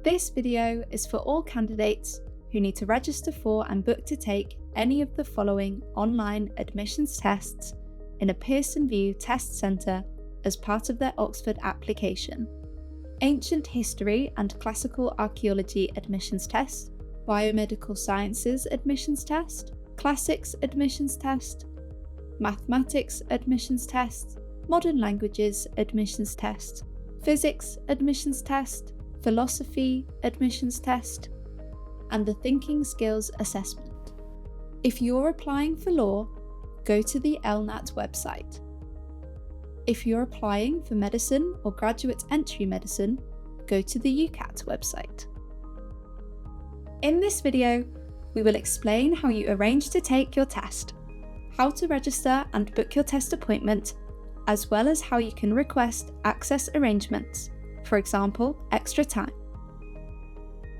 This video is for all candidates who need to register for and book to take any of the following online admissions tests in a Pearson VUE test centre as part of their Oxford application. Ancient History and Classical Archaeology admissions test, Biomedical Sciences admissions test, Classics admissions test, Mathematics admissions test, Modern Languages admissions test, Physics admissions test, Philosophy admissions test, and the Thinking Skills Assessment. If you're applying for law, go to the LNAT website. If you're applying for medicine or graduate entry medicine, go to the UCAT website. In this video, we will explain how you arrange to take your test, how to register and book your test appointment, as well as how you can request access arrangements, for example, extra time.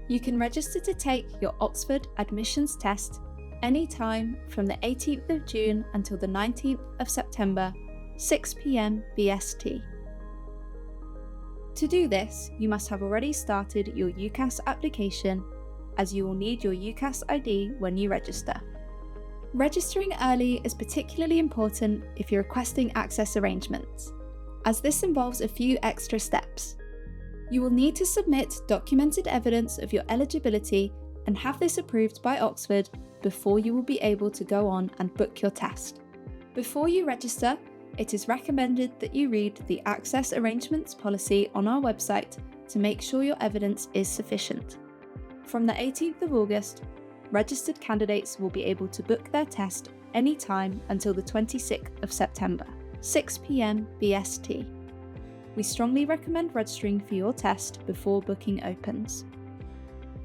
You can register to take your Oxford admissions test anytime from the 18th of June until the 19th of September, 6 p.m. BST. To do this, you must have already started your UCAS application, as you will need your UCAS ID when you register. Registering early is particularly important if you're requesting access arrangements, as this involves a few extra steps. You will need to submit documented evidence of your eligibility and have this approved by Oxford before you will be able to go on and book your test. Before you register, it is recommended that you read the Access Arrangements policy on our website to make sure your evidence is sufficient. From the 18th of August, registered candidates will be able to book their test anytime until the 26th of September, 6 p.m. BST. We strongly recommend registering for your test before booking opens.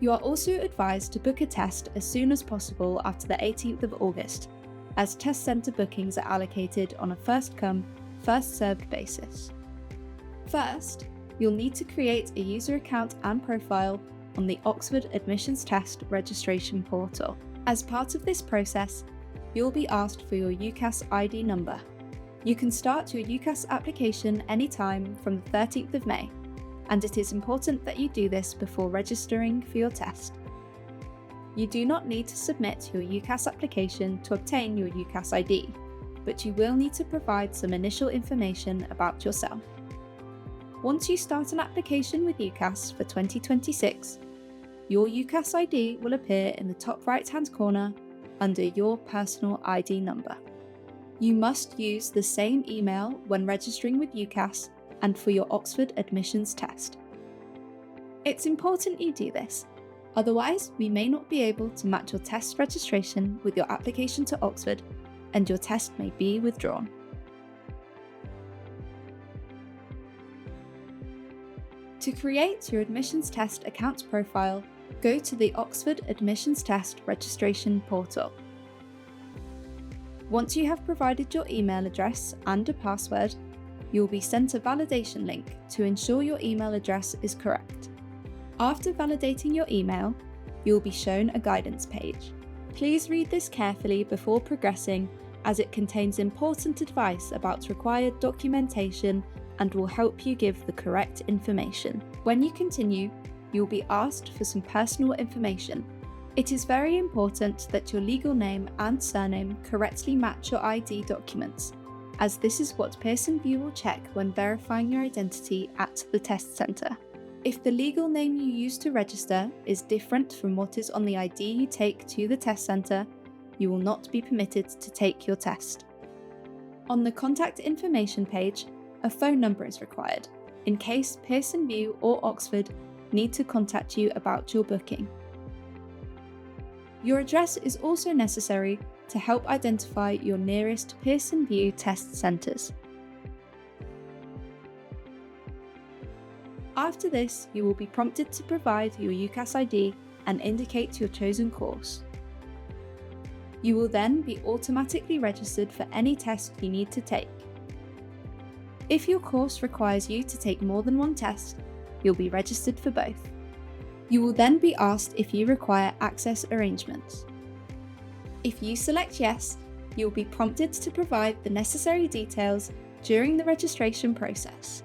You are also advised to book a test as soon as possible after the 18th of August, as test centre bookings are allocated on a first-come, first-served basis. First, you'll need to create a user account and profile on the Oxford Admissions Test registration portal. As part of this process, you'll be asked for your UCAS ID number. You can start your UCAS application anytime from the 13th of May, and it is important that you do this before registering for your test. You do not need to submit your UCAS application to obtain your UCAS ID, but you will need to provide some initial information about yourself. Once you start an application with UCAS for 2026, your UCAS ID will appear in the top right-hand corner under your personal ID number. You must use the same email when registering with UCAS and for your Oxford admissions test. It's important you do this, otherwise we may not be able to match your test registration with your application to Oxford and your test may be withdrawn. To create your admissions test account profile, go to the Oxford Admissions Test registration portal. Once you have provided your email address and a password, you will be sent a validation link to ensure your email address is correct. After validating your email, you will be shown a guidance page. Please read this carefully before progressing, as it contains important advice about required documentation and will help you give the correct information. When you continue, you will be asked for some personal information. It is very important that your legal name and surname correctly match your ID documents, as this is what Pearson VUE will check when verifying your identity at the test centre. If the legal name you use to register is different from what is on the ID you take to the test centre, you will not be permitted to take your test. On the contact information page, a phone number is required, in case Pearson VUE or Oxford need to contact you about your booking. Your address is also necessary to help identify your nearest Pearson VUE test centres. After this, you will be prompted to provide your UCAS ID and indicate your chosen course. You will then be automatically registered for any test you need to take. If your course requires you to take more than one test, you'll be registered for both. You will then be asked if you require access arrangements. If you select yes, you will be prompted to provide the necessary details during the registration process.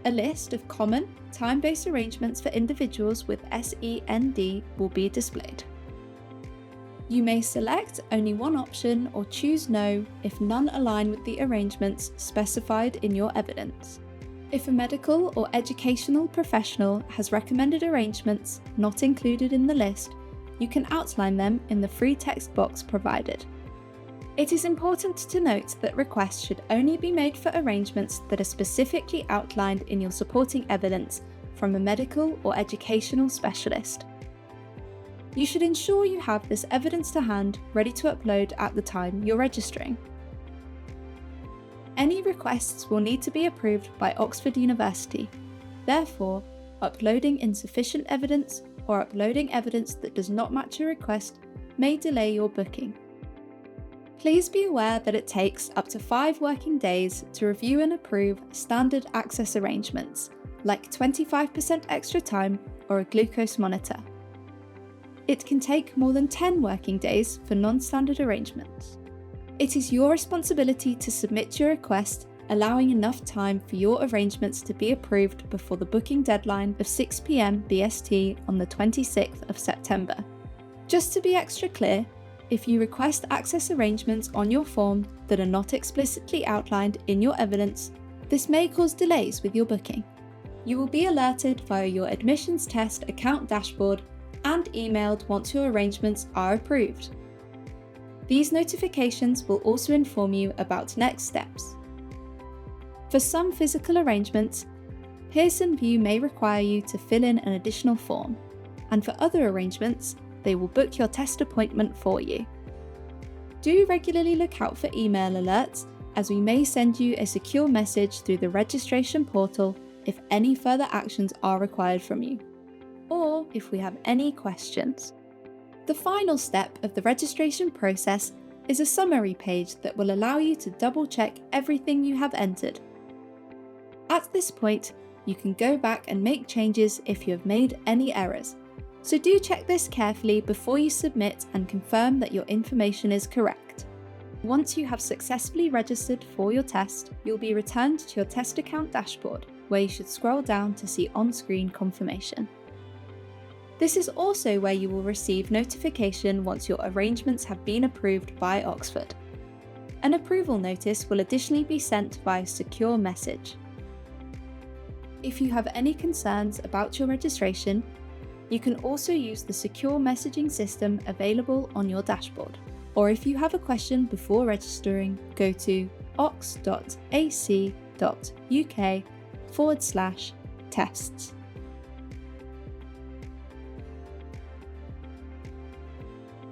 A list of common, time-based arrangements for individuals with SEND will be displayed. You may select only one option or choose no if none align with the arrangements specified in your evidence. If a medical or educational professional has recommended arrangements not included in the list, you can outline them in the free text box provided. It is important to note that requests should only be made for arrangements that are specifically outlined in your supporting evidence from a medical or educational specialist. You should ensure you have this evidence to hand ready to upload at the time you're registering. Any requests will need to be approved by Oxford University. Therefore, uploading insufficient evidence or uploading evidence that does not match a request may delay your booking. Please be aware that it takes up to 5 working days to review and approve standard access arrangements, like 25% extra time or a glucose monitor. It can take more than 10 working days for non-standard arrangements. It is your responsibility to submit your request, allowing enough time for your arrangements to be approved before the booking deadline of 6 p.m. BST on the 26th of September. Just to be extra clear, if you request access arrangements on your form that are not explicitly outlined in your evidence, this may cause delays with your booking. You will be alerted via your admissions test account dashboard and emailed once your arrangements are approved. These notifications will also inform you about next steps. For some physical arrangements, Pearson VUE may require you to fill in an additional form, and for other arrangements, they will book your test appointment for you. Do regularly look out for email alerts, as we may send you a secure message through the registration portal if any further actions are required from you, or if we have any questions. The final step of the registration process is a summary page that will allow you to double-check everything you have entered. At this point, you can go back and make changes if you have made any errors, so do check this carefully before you submit and confirm that your information is correct. Once you have successfully registered for your test, you'll be returned to your test account dashboard, where you should scroll down to see on-screen confirmation. This is also where you will receive notification once your arrangements have been approved by Oxford. An approval notice will additionally be sent via secure message. If you have any concerns about your registration, you can also use the secure messaging system available on your dashboard. Or if you have a question before registering, go to ox.ac.uk/tests.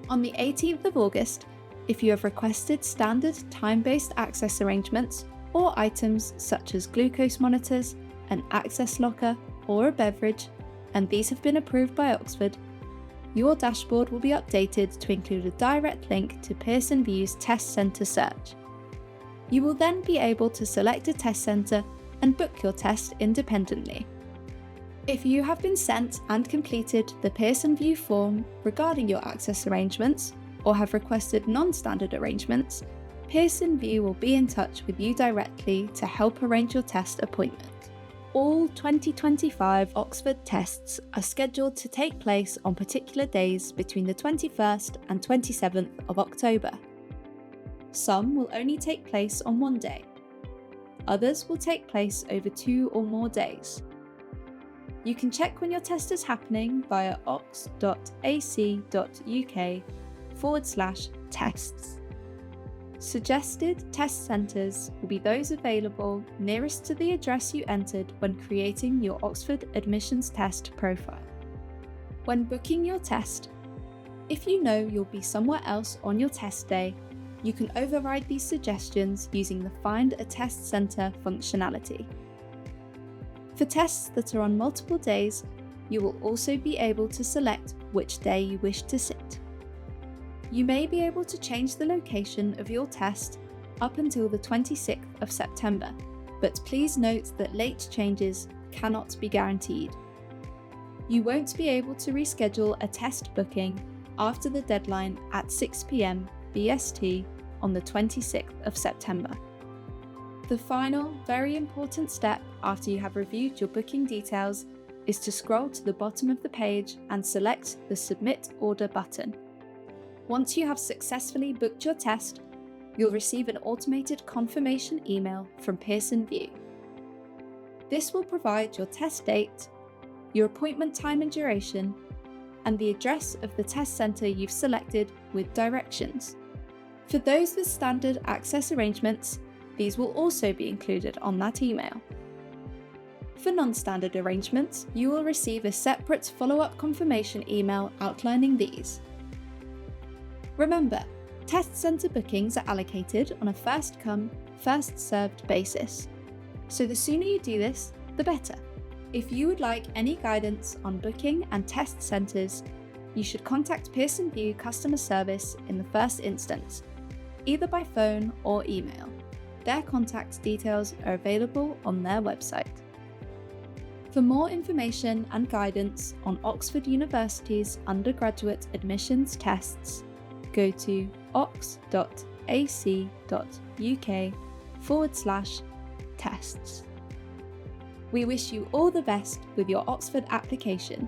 On the 18th of August, if you have requested standard time-based access arrangements or items such as glucose monitors, an access locker, or a beverage, and these have been approved by Oxford, your dashboard will be updated to include a direct link to Pearson VUE's test centre search. You will then be able to select a test centre and book your test independently. If you have been sent and completed the Pearson VUE form regarding your access arrangements, or have requested non-standard arrangements, Pearson VUE will be in touch with you directly to help arrange your test appointment. All 2025 Oxford tests are scheduled to take place on particular days between the 21st and 27th of October. Some will only take place on one day. Others will take place over 2 or more days. You can check when your test is happening via ox.ac.uk/tests. Suggested test centres will be those available nearest to the address you entered when creating your Oxford admissions test profile. When booking your test, if you know you'll be somewhere else on your test day, you can override these suggestions using the Find a Test Centre functionality. For tests that are on multiple days, you will also be able to select which day you wish to sit. You may be able to change the location of your test up until the 26th of September, but please note that late changes cannot be guaranteed. You won't be able to reschedule a test booking after the deadline at 6 p.m. BST on the 26th of September. The final, very important step after you have reviewed your booking details is to scroll to the bottom of the page and select the Submit Order button. Once you have successfully booked your test, you'll receive an automated confirmation email from Pearson VUE. This will provide your test date, your appointment time and duration, and the address of the test centre you've selected with directions. For those with standard access arrangements, these will also be included on that email. For non-standard arrangements, you will receive a separate follow-up confirmation email outlining these. Remember, test centre bookings are allocated on a first-come, first-served basis. So the sooner you do this, the better. If you would like any guidance on booking and test centres, you should contact Pearson VUE customer service in the first instance, either by phone or email. Their contact details are available on their website. For more information and guidance on Oxford University's undergraduate admissions tests, go to ox.ac.uk/tests. We wish you all the best with your Oxford application.